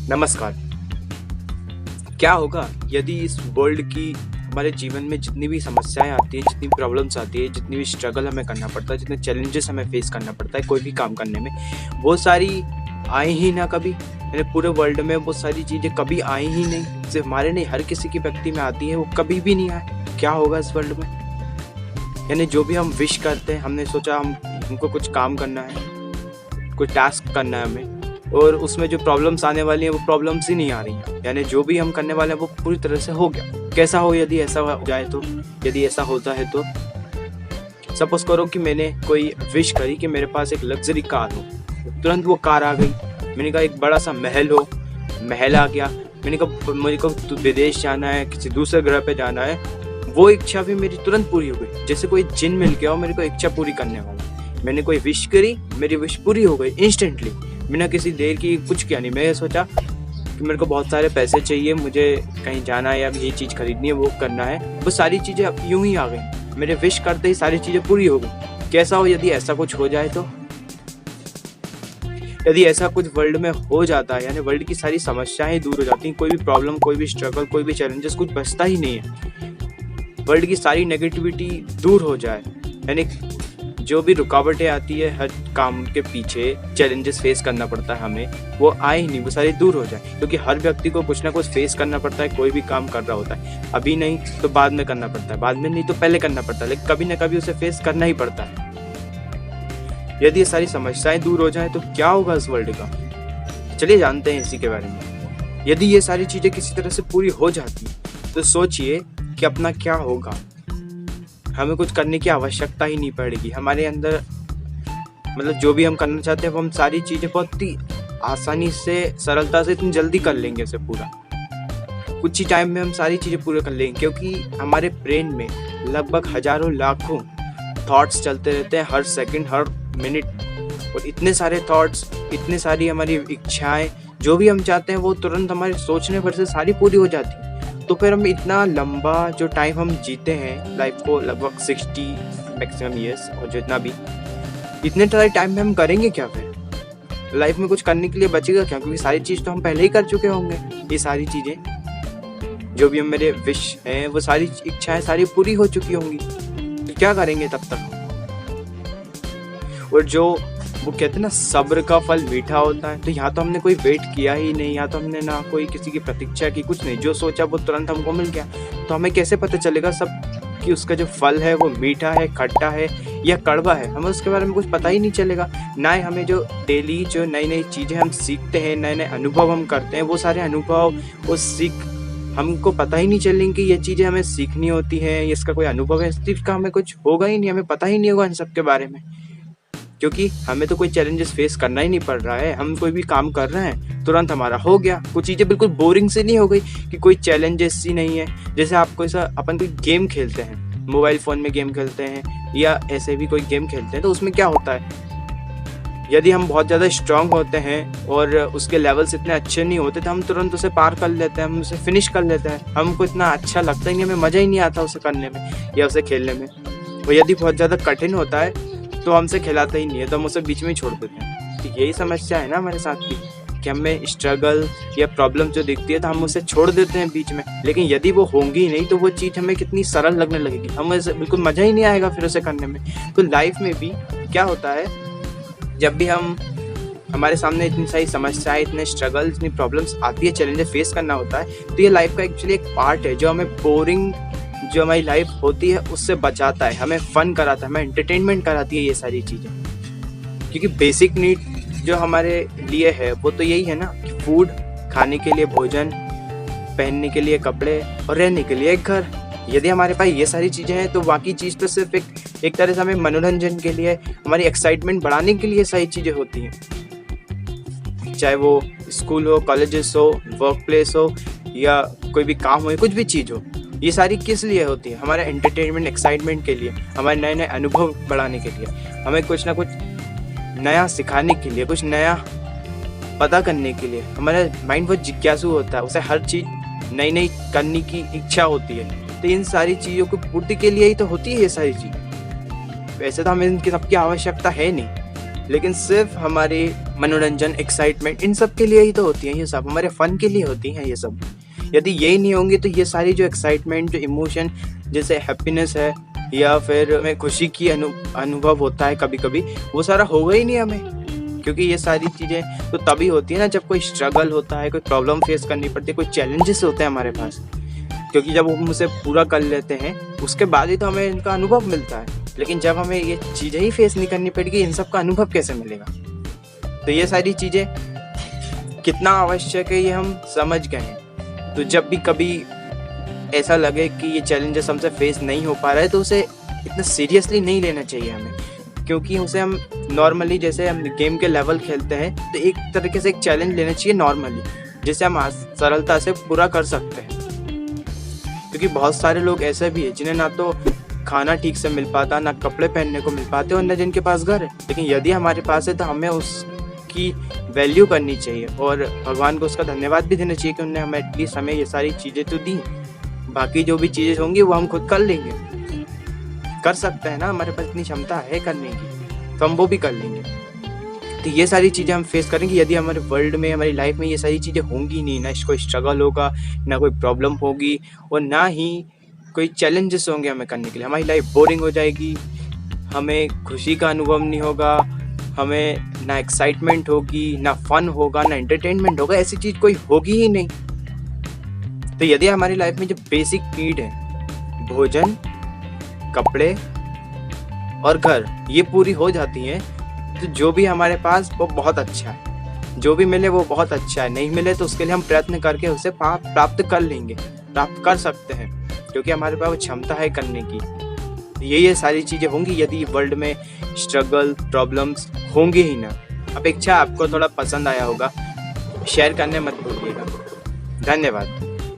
नमस्कार। क्या होगा यदि इस वर्ल्ड की हमारे जीवन में जितनी भी समस्याएं आती हैं, जितनी प्रॉब्लम्स आती है, जितनी भी स्ट्रगल हमें करना पड़ता है, जितने चैलेंजेस हमें फेस करना पड़ता है कोई भी काम करने में, वो सारी आए ही ना कभी। यानी पूरे वर्ल्ड में वो सारी चीज़ें कभी आई ही नहीं। सिर्फ हमारे नहीं, हर किसी की व्यक्ति में आती है, वो कभी भी नहीं आए। क्या होगा इस वर्ल्ड में? यानी जो भी हम विश करते हैं, हमने सोचा हमको कुछ काम करना है, कोई टास्क करना है हमें, और उसमें जो प्रॉब्लम्स आने वाली हैं वो प्रॉब्लम्स ही नहीं आ रही हैं। यानी जो भी हम करने वाले हैं वो पूरी तरह से हो गया। कैसा हो यदि ऐसा हो जाए तो? यदि ऐसा होता है तो सपोज करो कि मैंने कोई विश करी कि मेरे पास एक लग्जरी कार हो, तुरंत वो कार आ गई। मैंने कहा एक बड़ा सा महल हो, महल आ गया। मैंने कहा मुझे को विदेश जाना है, किसी दूसरे ग्रह पे जाना है, वो इच्छा भी मेरी तुरंत पूरी हो गई। जैसे कोई जिन मिल गया हो मेरे को इच्छा पूरी करने वाला। मैंने कोई विश करी, मेरी विश पूरी हो गई इंस्टेंटली, बिना किसी देर की। कुछ किया नहीं, मैं सोचा कि मेरे को बहुत सारे पैसे चाहिए, मुझे कहीं जाना है या ये चीज़ खरीदनी है, वो करना है, वो सारी चीज़ें अब यूं ही आ गई। मेरे विश करते ही सारी चीज़ें पूरी हो गई। कैसा हो यदि ऐसा कुछ हो जाए तो? यदि ऐसा कुछ वर्ल्ड में हो जाता है, यानी वर्ल्ड की सारी समस्याएं दूर हो जाती हैं, कोई भी प्रॉब्लम, कोई भी स्ट्रगल, कोई भी चैलेंजेस, कुछ बचता ही नहीं है। वर्ल्ड की सारी नेगेटिविटी दूर हो जाए, यानी जो भी रुकावटें आती है हर काम के पीछे, चैलेंजेस फेस करना पड़ता है हमें, वो आए ही नहीं, वो सारी दूर हो जाए। क्योंकि हर व्यक्ति को कुछ ना कुछ फेस करना पड़ता है, कोई भी काम कर रहा होता है। अभी नहीं तो बाद में करना पड़ता है, बाद में नहीं तो पहले करना पड़ता है, लेकिन कभी ना कभी उसे फेस करना ही पड़ता है। यदि ये सारी समस्याएं दूर हो जाए तो क्या होगा इस वर्ल्ड का? चलिए जानते हैं इसी के बारे में। यदि ये सारी चीजें किसी तरह से पूरी हो जाती तो सोचिए कि अपना क्या होगा। हमें कुछ करने की आवश्यकता ही नहीं पड़ेगी। हमारे अंदर मतलब जो भी हम करना चाहते हैं वो हम सारी चीज़ें बहुत ही आसानी से, सरलता से, इतनी जल्दी कर लेंगे इसे पूरा। कुछ ही टाइम में हम सारी चीज़ें पूरे कर लेंगे, क्योंकि हमारे ब्रेन में लगभग हजारों लाखों थॉट्स चलते रहते हैं हर सेकंड, हर मिनट। और इतने सारे थॉट्स, इतनी सारी हमारी इच्छाएं, जो भी हम चाहते हैं वो तुरंत हमारे सोचने पर से सारी पूरी हो जाती है। तो फिर हम इतना लंबा जो टाइम हम जीते हैं लाइफ को, लगभग 60 मैक्सिमम ईयर्स, और जितना भी, इतने सारे टाइम में हम करेंगे क्या? फिर लाइफ में कुछ करने के लिए बचेगा क्या? क्योंकि सारी चीज़ तो हम पहले ही कर चुके होंगे। ये सारी चीज़ें जो भी हम, मेरे विश हैं, वो सारी इच्छाएं सारी पूरी हो चुकी होंगी। तो क्या करेंगे तब तक? और जो वो कहते हैं ना, सब्र का फल मीठा होता है। तो यहाँ तो हमने कोई वेट किया ही नहीं, यहाँ तो हमने ना कोई किसी की प्रतीक्षा की, कुछ नहीं, जो सोचा वो तुरंत हमको मिल गया। तो हमें कैसे पता चलेगा सब कि उसका जो फल है वो मीठा है, खट्टा है या कड़वा है? हमें उसके बारे में कुछ पता ही नहीं चलेगा। ना ही हमें जो डेली जो नई नई चीज़ें हम सीखते हैं, नए नए अनुभव हम करते हैं, वो सारे अनुभव, वो सीख हमको पता ही नहीं चलेंगे कि ये चीज़ें हमें सीखनी होती है, इसका कोई अनुभव है, इस चीज़ का हमें कुछ होगा ही नहीं, हमें पता ही नहीं होगा इन सब के बारे में। क्योंकि हमें तो कोई चैलेंजेस फेस करना ही नहीं पड़ रहा है। हम कोई भी काम कर रहे हैं, तुरंत हमारा हो गया। कुछ चीज़ें बिल्कुल बोरिंग से नहीं हो गई कि कोई चैलेंजेस ही नहीं है। जैसे आप अपन कोई गेम खेलते हैं, मोबाइल फ़ोन में गेम खेलते हैं या ऐसे भी कोई गेम खेलते हैं, तो उसमें क्या होता है, यदि हम बहुत ज़्यादा स्ट्रांग होते हैं और उसके लेवल्स इतने अच्छे नहीं होते तो हम तुरंत उसे पार कर लेते हैं, हम उसे फिनिश कर लेते हैं। हमको इतना अच्छा लगता ही नहीं, हमें मज़ा ही नहीं आता उसे करने में या उसे खेलने में। और यदि बहुत ज़्यादा कठिन होता है तो हमसे खिलाता ही नहीं है, तो हम उसे बीच में ही छोड़ देते हैं। तो यही समस्या है ना हमारे साथ भी, कि हमें स्ट्रगल या प्रॉब्लम जो दिखती है तो हम उसे छोड़ देते हैं बीच में। लेकिन यदि वो होंगी नहीं तो वो चीज़ हमें कितनी सरल लगने लगेगी, हमें बिल्कुल मज़ा ही नहीं आएगा फिर उसे करने में। तो लाइफ में भी क्या होता है, जब भी हमारे सामने इतनी सारी समस्याएं, इतने स्ट्रगल, इतनी प्रॉब्लम्स आती है, चैलेंजेस फेस करना होता है, तो ये लाइफ का एक्चुअली एक पार्ट है जो हमें बोरिंग जो हमारी लाइफ होती है उससे बचाता है, हमें फन कराता है, हमें एंटरटेनमेंट कराती है ये सारी चीज़ें। क्योंकि बेसिक नीड जो हमारे लिए है वो तो यही है ना, कि फूड, खाने के लिए भोजन, पहनने के लिए कपड़े और रहने के लिए एक घर। यदि हमारे पास ये सारी चीज़ें हैं तो बाकी चीज़ तो सिर्फ एक तरह से हमें मनोरंजन के लिए, हमारी एक्साइटमेंट बढ़ाने के लिए सारी चीज़ें होती हैं। चाहे वो स्कूल हो, कॉलेजेस हो, वर्क प्लेस हो या कोई भी काम हो, कुछ भी चीज़ हो, ये सारी किस लिए होती है? हमारे एंटरटेनमेंट, एक्साइटमेंट के लिए, हमारे नए नए अनुभव बढ़ाने के लिए, हमें कुछ ना कुछ नया सिखाने के लिए, कुछ नया पता करने के लिए। हमारा माइंड बहुत जिज्ञासु होता है, उसे हर चीज़ नई नई करने की इच्छा होती है। तो इन सारी चीज़ों की पूर्ति के लिए ही तो होती है ये सारी चीज़। वैसे तो हमें इनकी सबकी आवश्यकता है नहीं, लेकिन सिर्फ हमारे मनोरंजन, एक्साइटमेंट, इन सब के लिए ही तो होती हैं ये सब, हमारे फन के लिए होती हैं ये सब। यदि यही नहीं होंगी तो ये सारी जो एक्साइटमेंट, जो इमोशन, जैसे हैप्पीनेस है या फिर हमें खुशी की अनुभव होता है कभी कभी, वो सारा होगा ही नहीं हमें। क्योंकि ये सारी चीज़ें तो तभी होती है ना जब कोई स्ट्रगल होता है, कोई प्रॉब्लम फेस करनी पड़ती है, कोई चैलेंजेस होते हैं हमारे पास। क्योंकि जब हम उसे पूरा कर लेते हैं उसके बाद ही तो हमें इनका अनुभव मिलता है। लेकिन जब हमें ये चीज़ें ही फेस नहीं करनी पड़ेगी, इन सब का अनुभव कैसे मिलेगा? तो ये सारी चीज़ें कितना आवश्यक है ये हम समझ गए हैं। तो जब भी कभी ऐसा लगे कि ये चैलेंजेस हमसे फेस नहीं हो पा रहा है तो उसे इतना सीरियसली नहीं लेना चाहिए हमें। क्योंकि उसे हम नॉर्मली, जैसे हम गेम के लेवल खेलते हैं, तो एक तरीके से एक चैलेंज लेना चाहिए नॉर्मली, जिसे हम सरलता से पूरा कर सकते हैं। क्योंकि बहुत सारे लोग ऐसे भी हैं जिन्हें ना तो खाना ठीक से मिल पाता, ना कपड़े पहनने को मिल पाते, और ना जिनके पास घर है। लेकिन यदि हमारे पास है तो हमें उसकी वैल्यू करनी चाहिए और भगवान को उसका धन्यवाद भी देना चाहिए कि उन्होंने हमें एटलीस्ट हमें ये सारी चीज़ें तो दी। बाकी जो भी चीज़ें होंगी वो हम खुद कर लेंगे, कर सकते हैं ना, हमारे पास इतनी क्षमता है करने की, तो हम वो भी कर लेंगे। तो ये सारी चीज़ें हम फेस करेंगे। यदि हमारे वर्ल्ड में, हमारी लाइफ में ये सारी चीज़ें होंगी नहीं, ना कोई स्ट्रगल होगा, ना कोई प्रॉब्लम होगी, और ना ही कोई चैलेंजेस होंगे हमें करने के लिए, हमारी लाइफ बोरिंग हो जाएगी, हमें खुशी का अनुभव नहीं होगा, हमें ना एक्साइटमेंट होगी, ना फन होगा, ना एंटरटेनमेंट होगा, ऐसी चीज़ कोई होगी ही नहीं। तो यदि हमारी लाइफ में जो बेसिक नीड है, भोजन, कपड़े और घर, ये पूरी हो जाती हैं, तो जो भी हमारे पास वो बहुत अच्छा है। जो भी मिले वो बहुत अच्छा है, नहीं मिले तो उसके लिए हम प्रयत्न करके उसे प्राप्त कर लेंगे, प्राप्त कर सकते हैं, क्योंकि हमारे पास वो क्षमता है करने की। ये सारी चीज़ें होंगी यदि वर्ल्ड में स्ट्रगल, प्रॉब्लम्स होंगे ही ना। अपेक्षा आपको थोड़ा पसंद आया होगा, शेयर करने मत भूलिएगा। धन्यवाद।